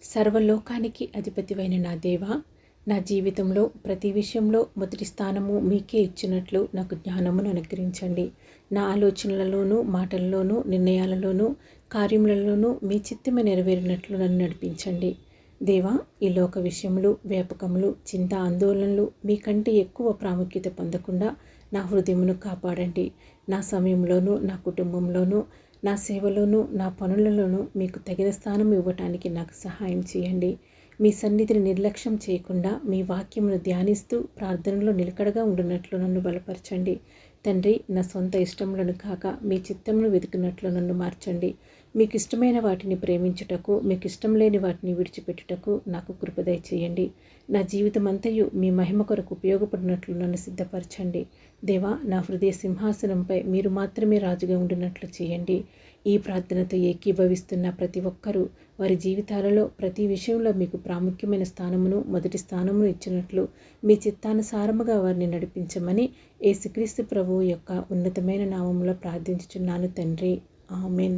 సర్వలోకానికి అధిపతివైన నా దేవా, నా జీవితంలో ప్రతి విషయంలో మొదటి స్థానము మీకే ఇచ్చినట్లు నాకు జ్ఞానమును అనుగ్రహించండి. నా ఆలోచనలలోనూ, మాటల్లోనూ, నిర్ణయాలలోనూ, కార్యములలోనూ మీ చిత్తమే నెరవేరినట్లు నన్ను నడిపించండి. దేవా, ఈ లోక విషయములు, వ్యాపకములు, చింత, ఆందోళనలు మీకంటే ఎక్కువ ప్రాముఖ్యత పొందకుండా నా హృదయమును కాపాడండి. నా సమయంలోనూ, నా కుటుంబంలోనూ, నా సేవలోనూ, నా పనులలోనూ మీకు తగిన స్థానం ఇవ్వటానికి నాకు సహాయం చేయండి. మీ సన్నిధిని నిర్లక్ష్యం చేయకుండా మీ వాక్యమును ధ్యానిస్తూ ప్రార్థనలో నిలకడగా ఉండునట్లు నన్ను బలపరచండి. తండ్రి, నా సొంత ఇష్టములను కాక మీ చిత్తమును వెతుకున్నట్లు నన్ను మార్చండి. మీకు ఇష్టమైన వాటిని ప్రేమించుటకు, మీకు ఇష్టం లేని వాటిని విడిచిపెట్టుటకు నాకు కృప దయచేయండి. నా జీవితం అంతయు మీ మహిమ కొరకు ఉపయోగపడినట్లు నన్ను సిద్ధపరచండి. దేవా, నా హృదయ సింహాసనంపై మీరు మాత్రమే రాజుగా ఉండినట్లు చేయండి. ఈ ప్రార్థనతో ఏకీభవిస్తున్న ప్రతి ఒక్కరూ వారి జీవితాలలో ప్రతి విషయంలో మీకు ప్రాముఖ్యమైన స్థానమును, మొదటి స్థానమును ఇచ్చినట్లు మీ చిత్తానుసారముగా వారిని నడిపించమని యేసుక్రీస్తు ప్రభువు యొక్క ఉన్నతమైన నామములో ప్రార్థించుచున్నాను తండ్రి. ఆమెన్.